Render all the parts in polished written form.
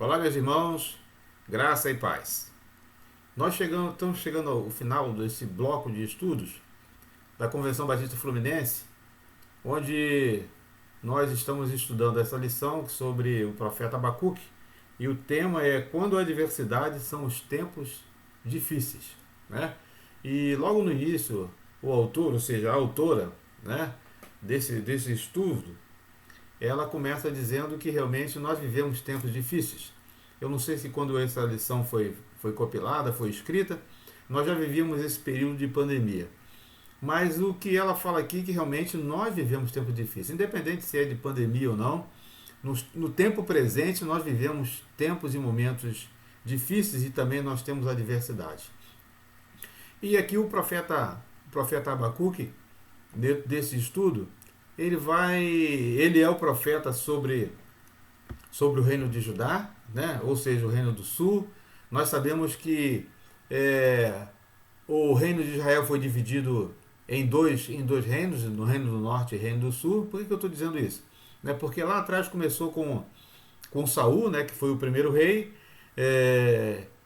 Olá, meus irmãos, graça e paz. Estamos chegando ao final desse bloco de estudos da Convenção Batista Fluminense, onde nós estamos estudando essa lição sobre o profeta Abacuque, e o tema é quando a adversidade são os tempos difíceis, né? E logo no início, o autor, ou seja, a autora, né, desse estudo, ela começa dizendo que realmente nós vivemos tempos difíceis. Eu não sei se quando essa lição foi compilada, foi escrita, nós já vivíamos esse período de pandemia. Mas o que ela fala aqui é que realmente nós vivemos tempos difíceis. Independente se é de pandemia ou não, no tempo presente nós vivemos tempos e momentos difíceis e também nós temos adversidade. E aqui o profeta Abacuque, desse estudo, ele é o profeta sobre o reino de Judá, né? Ou seja, o reino do sul. Nós sabemos que é, o reino de Israel foi dividido em dois reinos, no reino do norte e reino do sul. Por que eu estou dizendo isso? Porque lá atrás começou com Saul, né, que foi o primeiro rei,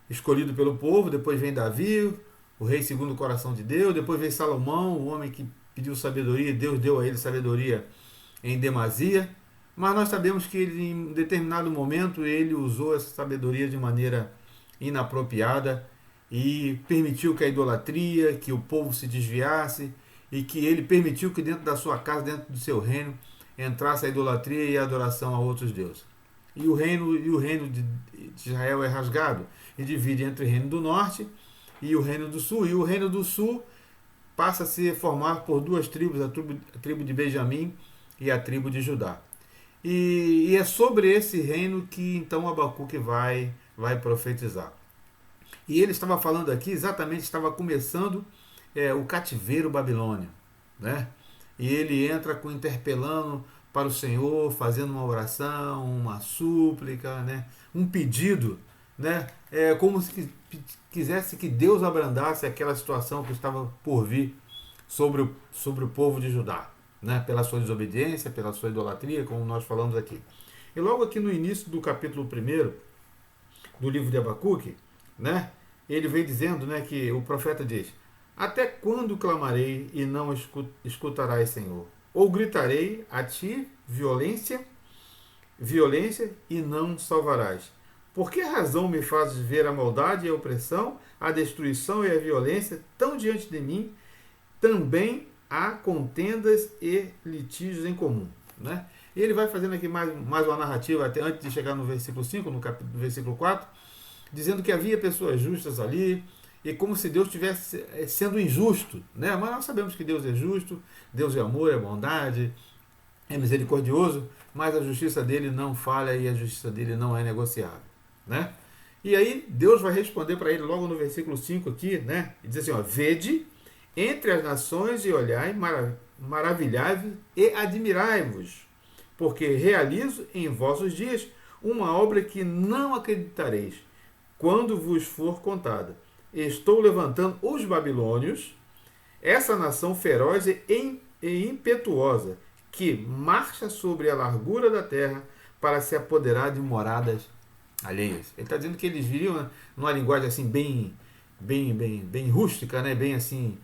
escolhido pelo povo. Depois vem Davi, o rei segundo o coração de Deus. Depois vem Salomão, o homem que pediu sabedoria, Deus deu a ele sabedoria em demasia. Mas nós sabemos que ele, em determinado momento, ele usou essa sabedoria de maneira inapropriada e permitiu que a idolatria, que o povo se desviasse, e que ele permitiu que dentro da sua casa, dentro do seu reino, entrasse a idolatria e a adoração a outros deuses. E o reino de Israel é rasgado e divide entre o reino do norte e o reino do sul. E o reino do sul passa a ser formado por duas tribos, a tribo de Benjamim e a tribo de Judá. E é sobre esse reino que então Abacuque vai profetizar. E ele estava falando aqui, exatamente, estava começando o cativeiro babilônio, né? E ele entra interpelando para o Senhor, fazendo uma oração, uma súplica, né? Um pedido, né? Como se quisesse que Deus abrandasse aquela situação que estava por vir sobre o povo de Judá, né? Pela sua desobediência, pela sua idolatria, como nós falamos aqui. E logo aqui no início do capítulo 1 do livro de Abacuque, né? Ele vem dizendo, né, que o profeta diz: até quando clamarei e não escutarás, Senhor? Ou gritarei a ti violência e não salvarás? Por que razão me fazes ver a maldade e a opressão, a destruição e a violência tão diante de mim? Também há contendas e litígios em comum, né? E ele vai fazendo aqui mais uma narrativa, até antes de chegar no versículo 5, no versículo 4, dizendo que havia pessoas justas ali, e como se Deus estivesse sendo injusto, né? Mas nós sabemos que Deus é justo, Deus é amor, é bondade, é misericordioso, mas a justiça dele não falha e a justiça dele não é negociável, né? E aí Deus vai responder para ele logo no versículo 5 aqui, né? E diz assim, ó: vede entre as nações e olhai, maravilhai-vos e admirai-vos, porque realizo em vossos dias uma obra que não acreditareis, quando vos for contada. Estou levantando os babilônios, essa nação feroz e impetuosa, que marcha sobre a largura da terra para se apoderar de moradas alheias. Ele está dizendo que eles viriam, né, numa linguagem assim bem rústica, né, bem assim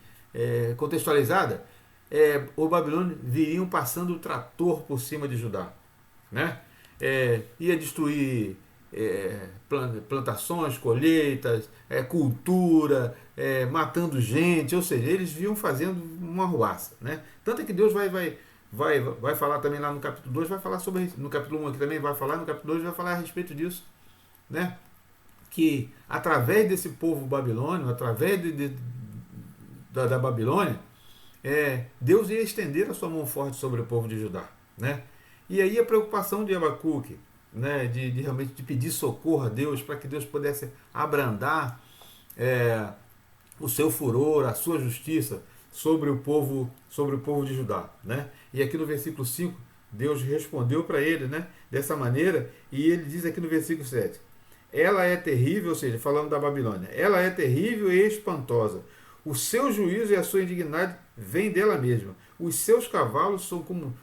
contextualizada. O Babilônio viriam passando o trator por cima de Judá, né? Ia destruir plantações, colheitas, cultura, matando gente, ou seja, eles vinham fazendo uma ruaça, né? Tanto é que Deus vai falar também lá no capítulo 2, vai falar sobre, no capítulo 1 aqui também vai falar, no capítulo 2 vai falar a respeito disso, né? Que através desse povo babilônio, através da Babilônia, Deus ia estender a sua mão forte sobre o povo de Judá, né? E aí a preocupação de Abacuque, né, de realmente de pedir socorro a Deus para que Deus pudesse abrandar o seu furor, a sua justiça sobre o povo de Judá, né? E aqui no versículo 5, Deus respondeu para ele, né, dessa maneira, e ele diz aqui no versículo 7: ela é terrível, ou seja, falando da Babilônia, ela é terrível e espantosa. O seu juízo e a sua indignidade vêm dela mesma. Os seus cavalos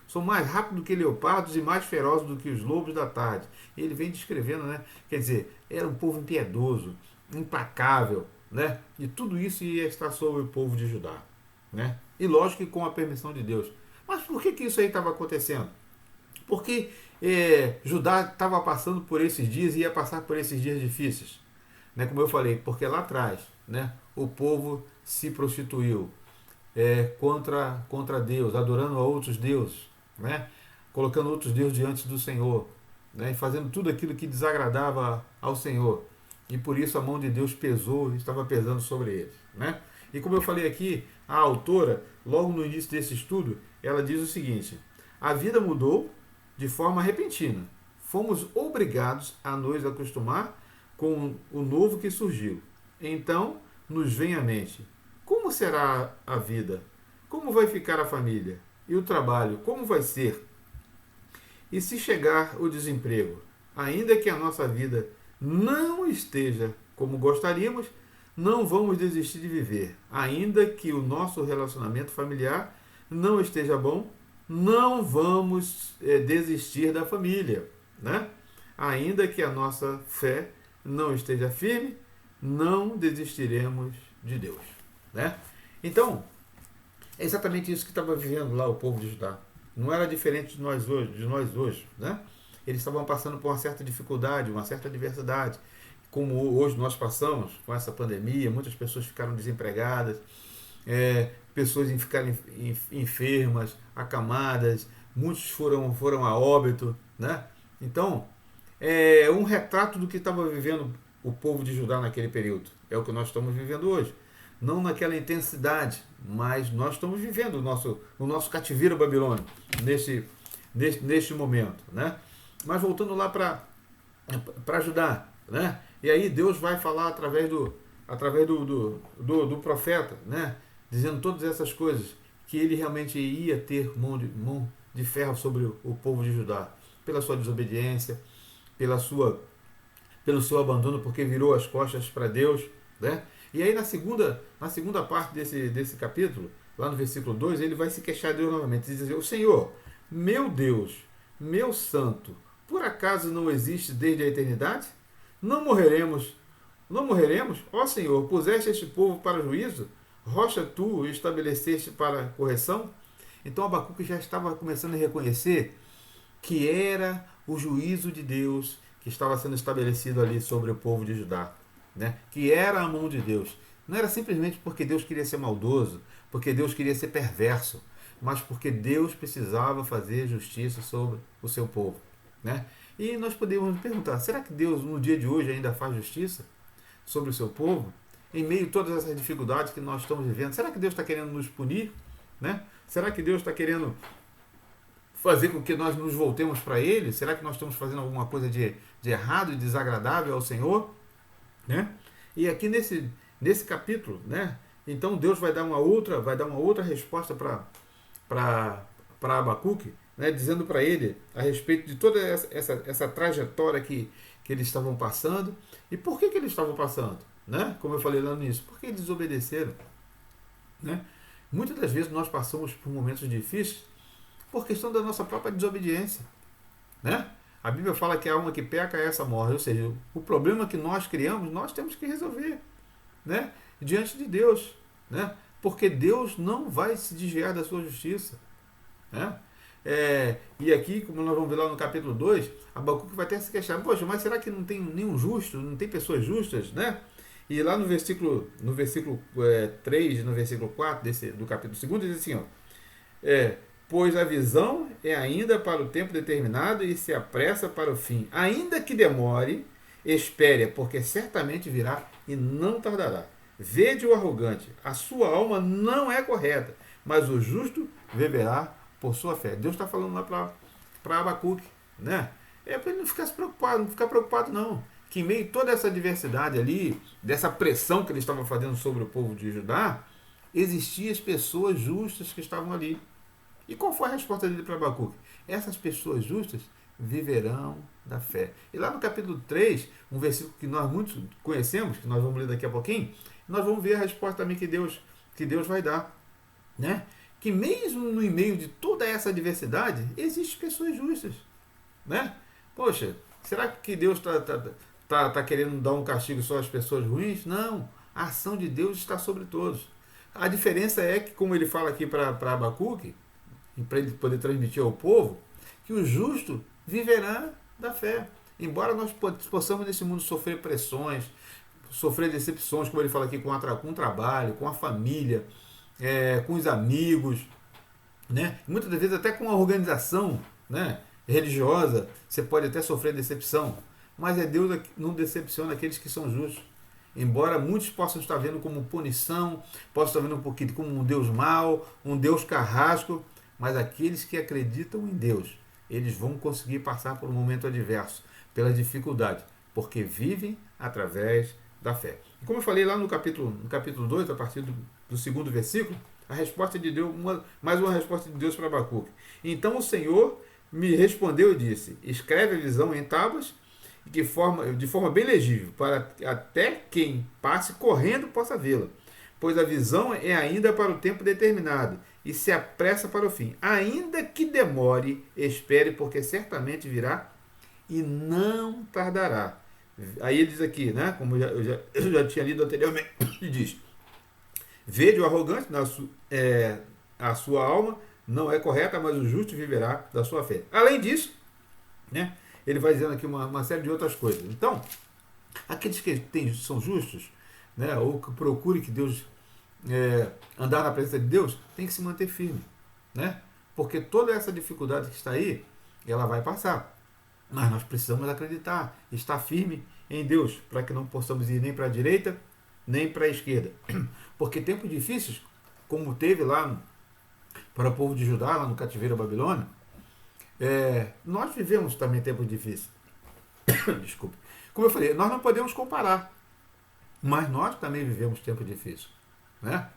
são mais rápidos do que leopardos e mais ferozes do que os lobos da tarde. E ele vem descrevendo, né? Quer dizer, era um povo impiedoso, implacável, né? E tudo isso ia estar sobre o povo de Judá, né? E lógico que com a permissão de Deus. Mas por que isso aí estava acontecendo? Porque Judá estava passando por esses dias e ia passar por esses dias difíceis, né? Como eu falei, porque lá atrás, né, o povo se prostituiu contra Deus, adorando a outros deuses, né? Colocando outros deuses diante do Senhor, né? E fazendo tudo aquilo que desagradava ao Senhor. E por isso a mão de Deus pesou, estava pesando sobre eles, né? E como eu falei aqui, a autora, logo no início desse estudo, ela diz o seguinte: a vida mudou de forma repentina. Fomos obrigados a nos acostumar com o novo que surgiu. Então, nos vem à mente: como será a vida? Como vai ficar a família? E o trabalho? Como vai ser? E se chegar o desemprego? Ainda que a nossa vida não esteja como gostaríamos, não vamos desistir de viver. Ainda que o nosso relacionamento familiar não esteja bom, não vamos desistir da família, né? Ainda que a nossa fé não esteja firme, não desistiremos de Deus, né? Então, é exatamente isso que estava vivendo lá o povo de Judá. Não era diferente de nós hoje, né? Eles estavam passando por uma certa dificuldade, uma certa adversidade, como hoje nós passamos com essa pandemia. Muitas pessoas ficaram desempregadas, pessoas ficaram enfermas, acamadas, muitos foram a óbito, né? Então, é um retrato do que estava vivendo o povo de Judá naquele período. É o que nós estamos vivendo hoje. Não naquela intensidade, mas nós estamos vivendo o nosso cativeiro babilônico neste momento, né? Mas voltando lá para Judá, né? E aí Deus vai falar através do profeta, né? Dizendo todas essas coisas, que ele realmente ia ter mão de ferro sobre o povo de Judá, pela sua desobediência, pelo seu abandono, porque virou as costas para Deus, né? E aí na segunda parte desse capítulo, lá no versículo 2, ele vai se queixar de Deus novamente, e dizer: o Senhor, meu Deus, meu santo, por acaso não existe desde a eternidade? Não morreremos, não morreremos? Ó Senhor, puseste este povo para juízo? Rocha tu estabeleceste para correção? Então Abacuque já estava começando a reconhecer que era o juízo de Deus que estava sendo estabelecido ali sobre o povo de Judá, né? Que era a mão de Deus. Não era simplesmente porque Deus queria ser maldoso, porque Deus queria ser perverso, mas porque Deus precisava fazer justiça sobre o seu povo, né? E nós podemos nos perguntar: será que Deus no dia de hoje ainda faz justiça sobre o seu povo? Em meio a todas essas dificuldades que nós estamos vivendo, será que Deus está querendo nos punir, né? Será que Deus está querendo fazer com que nós nos voltemos para Ele? Será que nós estamos fazendo alguma coisa de errado e desagradável ao Senhor, né? E aqui nesse capítulo, né? Então Deus vai dar uma outra resposta para Abacuque, né? Dizendo para ele a respeito de toda essa trajetória que eles estavam passando. E por que eles estavam passando, né? Como eu falei lá no início, porque eles desobedeceram, né? Muitas das vezes nós passamos por momentos difíceis por questão da nossa própria desobediência, né? A Bíblia fala que a alma que peca, essa morre. Ou seja, o problema que nós criamos, nós temos que resolver, né? Diante de Deus, né? Porque Deus não vai se desviar da sua justiça, né? E aqui, como nós vamos ver lá no capítulo 2, Abacuque vai até se queixar: poxa, mas será que não tem nenhum justo, não tem pessoas justas, né? E lá no versículo 3, no versículo 4 do capítulo 2, diz assim, ó, pois a visão é ainda para o tempo determinado e se apressa para o fim. Ainda que demore, espere, porque certamente virá e não tardará. Vede o arrogante, a sua alma não é correta, mas o justo viverá por sua fé. Deus está falando lá para Abacuque, né? Para ele não ficar preocupado, não ficar preocupado não. Que em meio a toda essa diversidade ali, dessa pressão que eles estavam fazendo sobre o povo de Judá, existiam as pessoas justas que estavam ali. E qual foi a resposta dele para Abacuque? Essas pessoas justas viverão da fé. E lá no capítulo 3, um versículo que nós muitos conhecemos, que nós vamos ler daqui a pouquinho, nós vamos ver a resposta também que Deus que Deus vai dar, né? Que mesmo no meio de toda essa diversidade, existem pessoas justas, né? Poxa, será que Deus tá querendo dar um castigo só às pessoas ruins? Não, a ação de Deus está sobre todos. A diferença é que, como ele fala aqui para Abacuque, e para ele poder transmitir ao povo, que o justo viverá da fé. Embora nós possamos nesse mundo sofrer pressões, sofrer decepções, como ele fala aqui, com o trabalho, com a família, com os amigos, né? Muitas das vezes até com a organização, né, religiosa, você pode até sofrer decepção. Mas Deus não decepciona aqueles que são justos. Embora muitos possam estar vendo como punição, possam estar vendo como um Deus mau, um Deus carrasco, mas aqueles que acreditam em Deus, eles vão conseguir passar por um momento adverso, pela dificuldade, porque vivem através da fé. E como eu falei lá no capítulo 2, a partir do segundo versículo, a resposta de Deus, mais uma resposta de Deus para Abacuque. Então o Senhor me respondeu e disse: escreve a visão em tábuas de forma bem legível, para até quem passe correndo possa vê-la. Pois a visão é ainda para o tempo determinado, e se apressa para o fim. Ainda que demore, espere, porque certamente virá e não tardará. Aí ele diz aqui, né, como eu já tinha lido anteriormente, ele diz: vede o arrogante, a sua alma não é correta, mas o justo viverá da sua fé. Além disso, né, ele vai dizendo aqui uma série de outras coisas. Então, aqueles que são justos, né, ou que procurem que Deus, andar na presença de Deus, tem que se manter firme, né? Porque toda essa dificuldade que está aí, ela vai passar. Mas nós precisamos acreditar, estar firme em Deus, para que não possamos ir nem para a direita, nem para a esquerda. Porque tempos difíceis, como teve lá para o povo de Judá, lá no cativeiro Babilônia, nós vivemos também tempos difíceis. Desculpe. Como eu falei, nós não podemos comparar, mas nós também vivemos tempos difíceis, né?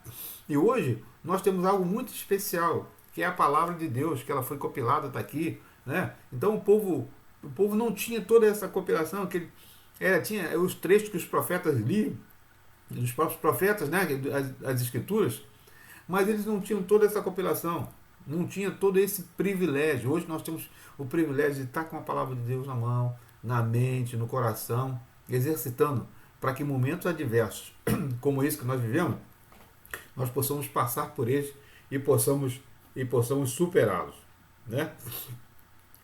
E hoje nós temos algo muito especial, que é a palavra de Deus, que ela foi compilada, está aqui, né? Então o povo não tinha toda essa compilação, tinha os trechos que os profetas liam, os próprios profetas, né, as escrituras, mas eles não tinham toda essa compilação, não tinha todo esse privilégio. Hoje nós temos o privilégio de estar com a palavra de Deus na mão, na mente, no coração, exercitando, para que momentos adversos, como esse que nós vivemos, nós possamos passar por eles e possamos superá-los, né?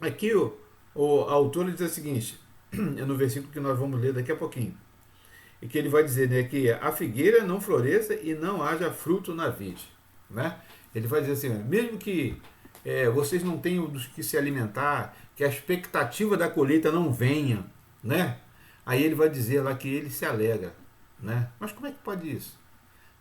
Aqui o autor diz o seguinte, no versículo que nós vamos ler daqui a pouquinho, e que ele vai dizer, né, que a figueira não floresça e não haja fruto na vide, né? Ele vai dizer assim, mesmo que vocês não tenham dos que se alimentar, que a expectativa da colheita não venha, né? Aí ele vai dizer lá que ele se alegra, né? Mas como é que pode isso?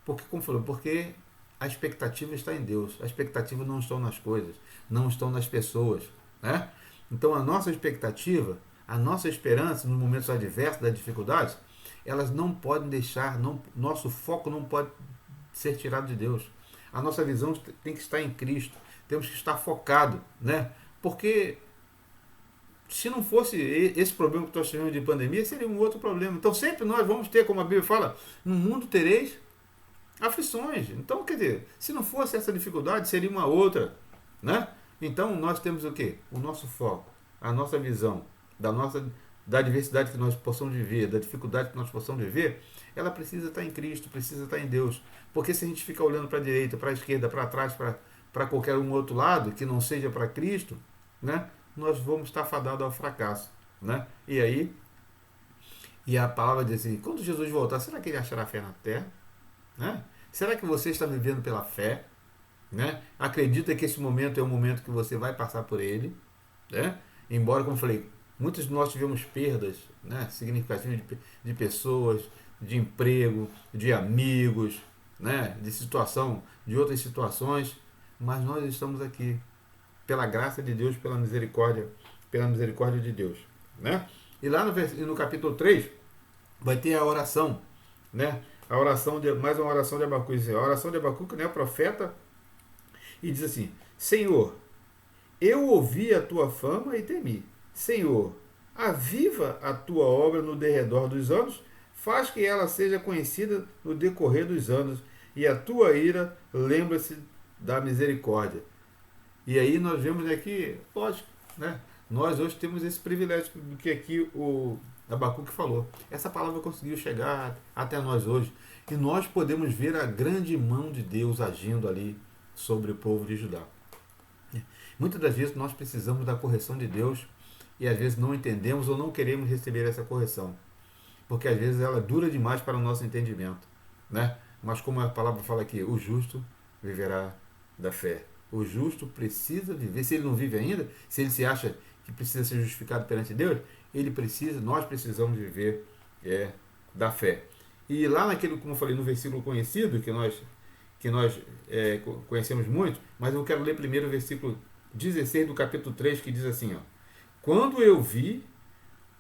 Porque, como falou, porque a expectativa está em Deus, a expectativa não está nas coisas, não estão nas pessoas, né? Então a nossa expectativa, a nossa esperança nos momentos adversos, das dificuldades, elas não podem deixar, nosso foco não pode ser tirado de Deus. A nossa visão tem que estar em Cristo, temos que estar focado, né? Porque se não fosse esse problema que nós tivemos de pandemia, seria um outro problema. Então sempre nós vamos ter, como a Bíblia fala, no mundo tereis aflições. Então, quer dizer, se não fosse essa dificuldade, seria uma outra, né? Então nós temos o quê? O nosso foco, a nossa visão da diversidade que nós possamos viver, da dificuldade que nós possamos viver, ela precisa estar em Cristo, precisa estar em Deus. Porque se a gente ficar olhando para a direita, para a esquerda, para trás, para qualquer um outro lado, que não seja para Cristo, né, nós vamos estar fadados ao fracasso, né? E a palavra diz assim, quando Jesus voltar, será que ele achará fé na terra? Né? Será que você está vivendo pela fé? Né? Acredita que esse momento é o momento que você vai passar por ele, né? Embora, como eu falei, muitos de nós tivemos perdas, né, significativas de pessoas, de emprego, de amigos, né, de outras situações, mas nós estamos aqui pela graça de Deus, pela misericórdia de Deus, né? E lá no capítulo 3 vai ter a oração, né? Mais uma oração de Abacuque. A oração de Abacuque, né, profeta, e diz assim: Senhor, eu ouvi a tua fama e temi. Senhor, aviva a tua obra no derredor dos anos, faz que ela seja conhecida no decorrer dos anos, e a tua ira lembra-se da misericórdia. E aí nós vemos aqui, lógico, né? Nós hoje temos esse privilégio do que aqui o Abacuque falou. Essa palavra conseguiu chegar até nós hoje. E nós podemos ver a grande mão de Deus agindo ali sobre o povo de Judá. Muitas das vezes nós precisamos da correção de Deus e às vezes não entendemos ou não queremos receber essa correção. Porque às vezes ela é dura demais para o nosso entendimento, né? Mas como a palavra fala aqui, o justo viverá da fé. O justo precisa viver. Se ele não vive ainda, se ele se acha que precisa ser justificado perante Deus, ele precisa, nós precisamos viver da fé. E lá naquele, como eu falei, no versículo conhecido, que nós conhecemos muito, mas eu quero ler primeiro o versículo 16 do capítulo 3, que diz assim, ó: quando eu vi,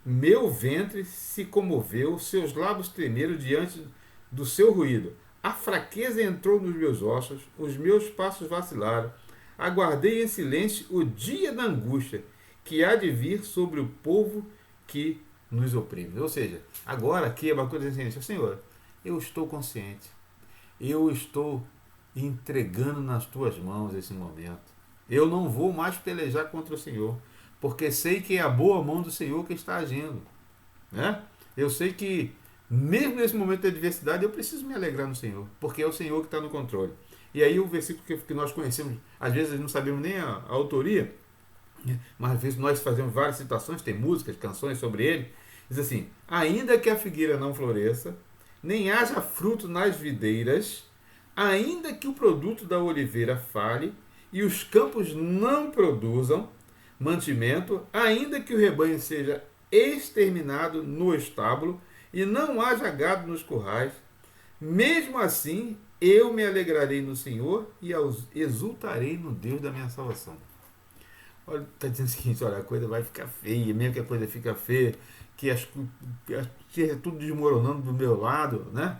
meu ventre se comoveu, seus lábios tremeram diante do seu ruído. A fraqueza entrou nos meus ossos, os meus passos vacilaram. Aguardei em silêncio o dia da angústia que há de vir sobre o povo que nos oprime. Ou seja, agora aqui Abacuque diz assim, Senhor, eu estou consciente, eu estou entregando nas tuas mãos esse momento. Eu não vou mais pelejar contra o Senhor, porque sei que é a boa mão do Senhor que está agindo, né? Eu sei que mesmo nesse momento de adversidade eu preciso me alegrar no Senhor, porque é o Senhor que está no controle. E aí o versículo que nós conhecemos, às vezes não sabemos nem a autoria, né? Mas às vezes nós fazemos várias citações, tem músicas, canções sobre ele, diz assim, ainda que a figueira não floresça, nem haja fruto nas videiras, ainda que o produto da oliveira falhe e os campos não produzam mantimento, ainda que o rebanho seja exterminado no estábulo e não haja gado nos currais, mesmo assim eu me alegrarei no Senhor e exultarei no Deus da minha salvação. Olha, está dizendo o seguinte, olha, a coisa vai ficar feia, mesmo que a coisa fica feia, que esteja tudo desmoronando do meu lado, né?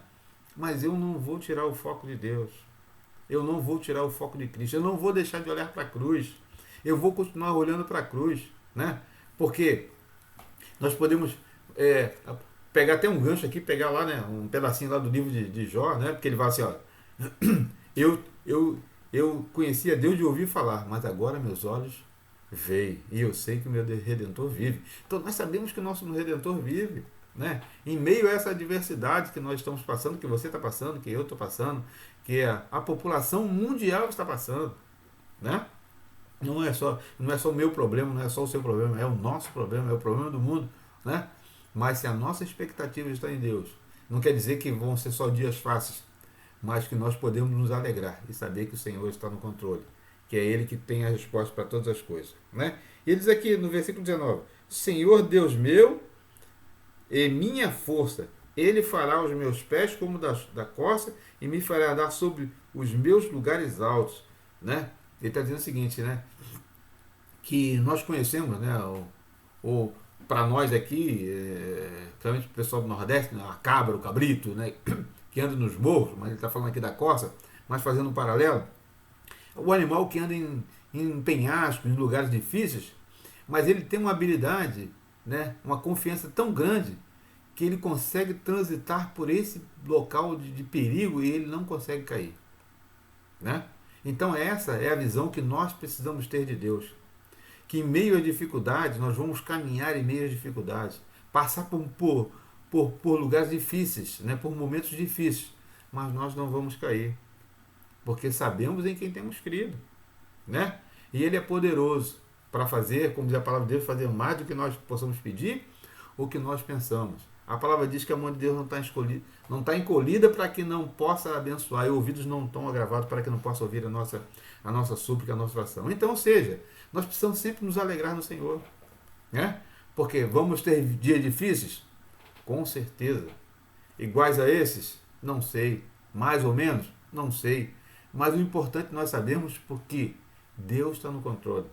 Mas eu não vou tirar o foco de Deus. Eu não vou tirar o foco de Cristo. Eu não vou deixar de olhar para a cruz. Eu vou continuar olhando para a cruz, né? Porque nós podemos pegar até um gancho aqui, pegar lá, né, um pedacinho lá do livro de Jó, né? Porque ele fala assim, ó, eu conhecia Deus de ouvir falar, mas agora meus olhos veem e eu sei que o meu Redentor vive. Então nós sabemos que o nosso Redentor vive, né? Em meio a essa adversidade que nós estamos passando, que você está passando, que eu estou passando, que a população mundial está passando, né? Não é só o meu problema, não é só o seu problema, é o nosso problema, é o problema do mundo, né? Mas se a nossa expectativa está em Deus, não quer dizer que vão ser só dias fáceis, mas que nós podemos nos alegrar e saber que o Senhor está no controle, que é Ele que tem a resposta para todas as coisas, né? E ele diz aqui no versículo 19, Senhor Deus meu e minha força, Ele fará os meus pés como da corça e me fará andar sobre os meus lugares altos, né? Ele está dizendo o seguinte, né? Que nós conhecemos, né? Para nós aqui, principalmente o pessoal do Nordeste, né, a cabra, o cabrito, né? Que anda nos morros, mas ele está falando aqui da corça, mas fazendo um paralelo. O animal que anda em penhascos, em lugares difíceis, mas ele tem uma habilidade, né? Uma confiança tão grande que ele consegue transitar por esse local de perigo e ele não consegue cair, né? Então essa é a visão que nós precisamos ter de Deus. Que em meio a dificuldades, nós vamos caminhar em meio às dificuldades. Passar por lugares difíceis, né? Por momentos difíceis. Mas nós não vamos cair. Porque sabemos em quem temos crido, né? E Ele é poderoso para fazer, como diz a palavra de Deus, fazer mais do que nós possamos pedir ou que nós pensamos. A palavra diz que a mão de Deus não está encolhida para que não possa abençoar, e ouvidos não estão agravados para que não possa ouvir a nossa súplica, a nossa oração. Então, ou seja, nós precisamos sempre nos alegrar no Senhor, né? Porque vamos ter dias difíceis? Com certeza. Iguais a esses? Não sei. Mais ou menos? Não sei. Mas o importante nós sabemos porque Deus está no controle.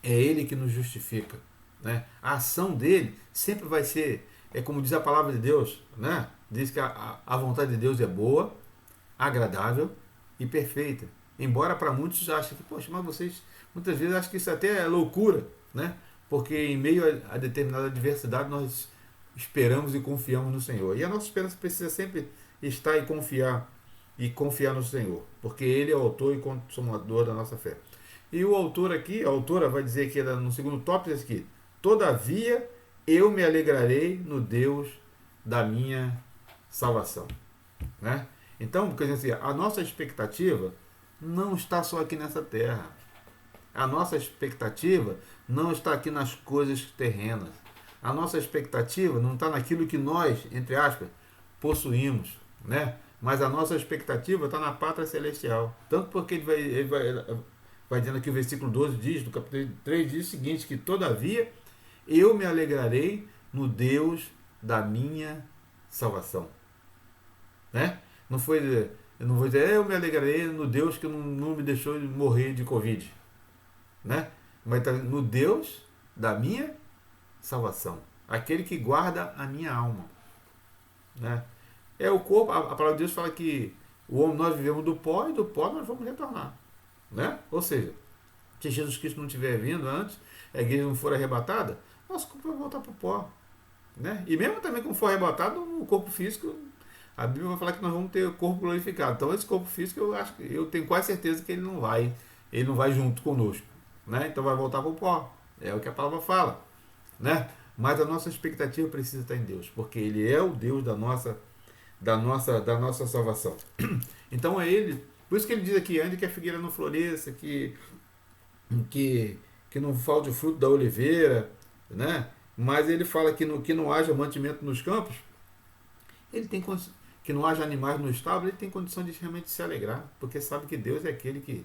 É Ele que nos justifica, né? A ação dele sempre vai ser, como diz a palavra de Deus, né? Diz que a vontade de Deus é boa, agradável e perfeita. Embora para muitos achem que, poxa, mas vocês muitas vezes acham que isso até é loucura, né? Porque em meio a determinada adversidade nós esperamos e confiamos no Senhor. E a nossa esperança precisa sempre estar e confiar e confiar no Senhor, porque Ele é o autor e consumador da nossa fé. E o autor aqui, a autora vai dizer aqui no segundo tópico, diz aqui: todavia eu me alegrarei no Deus da minha salvação. Né? Então, quer dizer, a nossa expectativa não está só aqui nessa terra. A nossa expectativa não está aqui nas coisas terrenas. A nossa expectativa não está naquilo que nós, entre aspas, possuímos, né? Mas a nossa expectativa está na pátria celestial. Tanto porque vai dizendo aqui o versículo 12 diz, do capítulo 3 diz o seguinte, que todavia eu me alegrarei no Deus da minha salvação. Né? Não foi, eu não vou dizer, eu me alegrarei no Deus que não me deixou morrer de Covid. Né? Mas tá no Deus da minha salvação. Aquele que guarda a minha alma. Né? É o corpo, a palavra de Deus fala que o homem, nós vivemos do pó e do pó nós vamos retornar. Né? Ou seja, se Jesus Cristo não tiver vindo antes, a igreja não for arrebatada, nosso corpo vai voltar para o pó. Né? E mesmo também quando for arrebatado, o corpo físico, a Bíblia vai falar que nós vamos ter o corpo glorificado. Então esse corpo físico eu tenho quase certeza que ele não vai junto conosco. Né? Então vai voltar para o pó. É o que a palavra fala. Né? Mas a nossa expectativa precisa estar em Deus, porque Ele é o Deus da nossa salvação. Então é Ele, por isso que Ele diz aqui, ainda que a figueira não floresça, que não falte o fruto da oliveira, né? Mas Ele fala que não haja mantimento nos campos, Ele tem que não haja animais no estábulo, Ele tem condição de realmente se alegrar, porque sabe que Deus é aquele que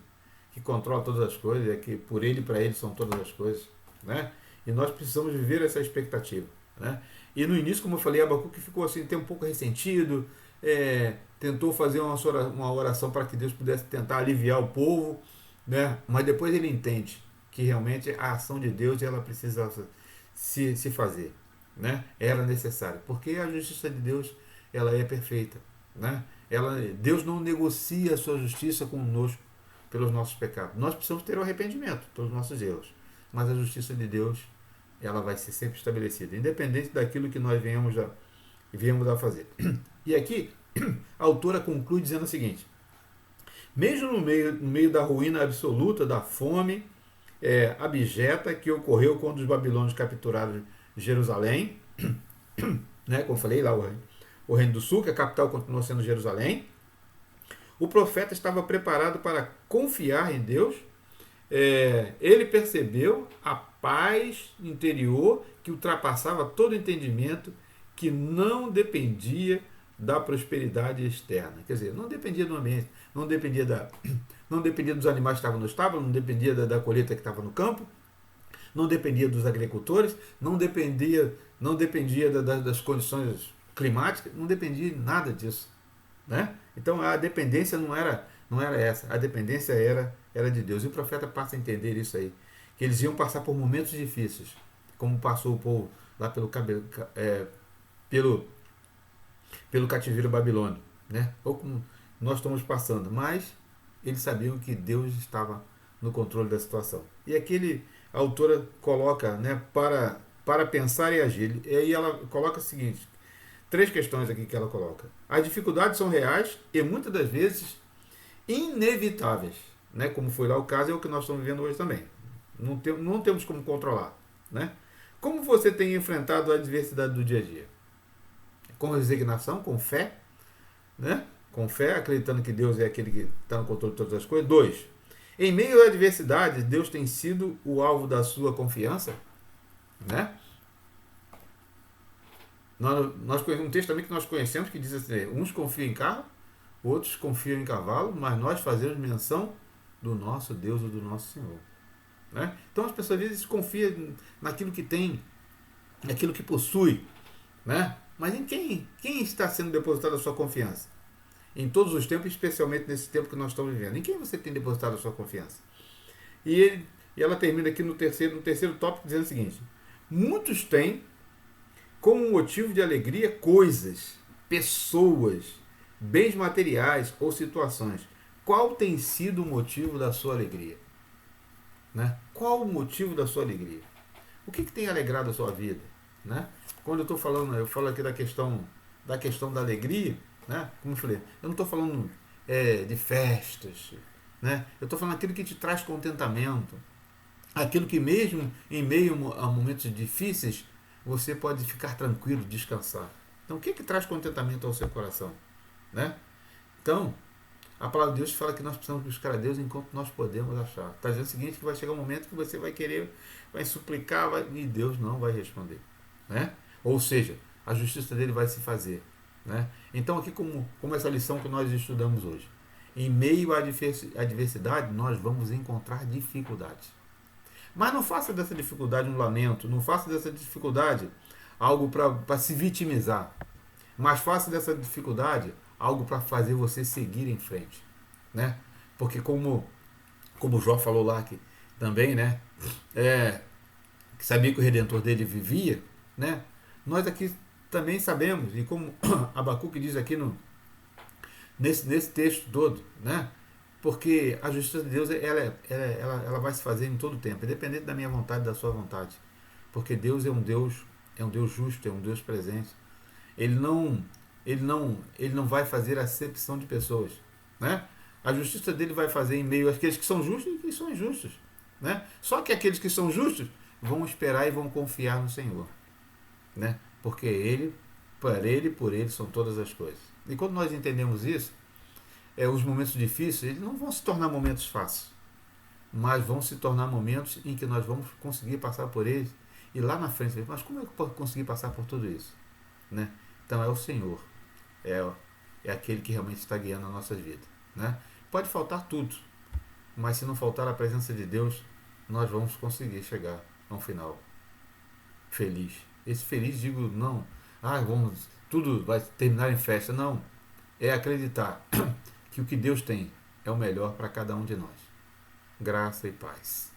controla todas as coisas, é que por Ele e para Ele são todas as coisas, né? E nós precisamos viver essa expectativa. Né? E no início, como eu falei, Abacuque ficou assim, até um pouco ressentido, tentou fazer uma oração para que Deus pudesse tentar aliviar o povo, né? Mas depois ele entende que realmente a ação de Deus ela precisa se fazer. Né? Era necessária, porque a justiça de Deus ela é perfeita. Né? Deus não negocia a sua justiça conosco pelos nossos pecados. Nós precisamos ter o arrependimento pelos nossos erros, mas a justiça de Deus ela vai ser sempre estabelecida, independente daquilo que nós viemos a fazer. E aqui a autora conclui dizendo o seguinte: mesmo no meio da ruína absoluta, da fome abjeta que ocorreu quando os babilônios capturaram Jerusalém, né, como eu falei lá, o Reino do Sul, que a capital continuou sendo Jerusalém, o profeta estava preparado para confiar em Deus. Ele percebeu a paz interior que ultrapassava todo entendimento, que não dependia da prosperidade externa. Quer dizer, não dependia do ambiente, não dependia dos animais que estavam no estábulo, não dependia da colheita que estava no campo, não dependia dos agricultores, não dependia das condições climáticas, não dependia de nada disso. Né? Então a dependência não era essa, a dependência era de Deus. E o profeta passa a entender isso aí, que eles iam passar por momentos difíceis, como passou o povo lá pelo cativeiro babilônico, né? Ou como nós estamos passando, mas eles sabiam que Deus estava no controle da situação. E aqui a autora coloca, né, para pensar e agir. E aí ela coloca o seguinte: 3 questões aqui que ela coloca. As dificuldades são reais e muitas das vezes inevitáveis, né? Como foi lá o caso, é o que nós estamos vivendo hoje também. Não temos como controlar. Né? Como você tem enfrentado a adversidade do dia a dia? Com resignação, com fé, né? Com fé, acreditando que Deus é aquele que está no controle de todas as coisas. 2. Em meio à adversidade, Deus tem sido o alvo da sua confiança. Né? Nós conhecemos um texto também que nós conhecemos que diz assim: uns confiam em carro, outros confiam em cavalo, mas nós fazemos menção do nosso Deus ou do nosso Senhor. Né? Então as pessoas às vezes confiam naquilo que tem, naquilo que possui. Né? Mas em quem está sendo depositada a sua confiança? Em todos os tempos, especialmente nesse tempo que nós estamos vivendo. Em quem você tem depositado a sua confiança? E ela termina aqui no terceiro tópico dizendo o seguinte: muitos têm como motivo de alegria coisas, pessoas, bens materiais ou situações. Qual tem sido o motivo da sua alegria? Né? Qual o motivo da sua alegria? O que tem alegrado a sua vida? Né? Quando eu estou falando, eu falo aqui da questão da alegria, né? Como eu falei, eu não estou falando de festas, né? Eu estou falando aquilo que te traz contentamento, aquilo que mesmo em meio a momentos difíceis você pode ficar tranquilo, descansar. Então, o que traz contentamento ao seu coração, né? Então, a palavra de Deus fala que nós precisamos buscar a Deus enquanto nós podemos achar. Está dizendo o seguinte, que vai chegar um momento que você vai querer, vai suplicar, e Deus não vai responder, né? Ou seja, a justiça dele vai se fazer, né? Então, aqui como essa lição que nós estudamos hoje, em meio à adversidade, nós vamos encontrar dificuldades. Mas não faça dessa dificuldade um lamento, não faça dessa dificuldade algo para se vitimizar, mas faça dessa dificuldade algo para fazer você seguir em frente, né? Porque como o Jó falou lá que também, né? Que sabia que o Redentor dele vivia, né? Nós aqui também sabemos, e como Abacuque diz aqui nesse texto todo, né? Porque a justiça de Deus ela vai se fazer em todo o tempo, independente da minha vontade e da sua vontade. Porque Deus é um Deus justo, é um Deus presente. Ele não, ele não vai fazer acepção de pessoas, né? A justiça dele vai fazer em meio àqueles que são justos e que são injustos, né? Só que aqueles que são justos vão esperar e vão confiar no Senhor, né? Porque por ele são todas as coisas. E quando nós entendemos isso, os momentos difíceis eles não vão se tornar momentos fáceis, mas vão se tornar momentos em que nós vamos conseguir passar por eles e lá na frente, mas como é que eu posso conseguir passar por tudo isso, né? Então é o Senhor, é, é aquele que realmente está guiando as nossas vidas, né? Pode faltar tudo, mas se não faltar a presença de Deus, nós vamos conseguir chegar a um final feliz. Esse feliz, digo, não, vamos, tudo vai terminar em festa, não. É acreditar que o que Deus tem é o melhor para cada um de nós. Graça e paz.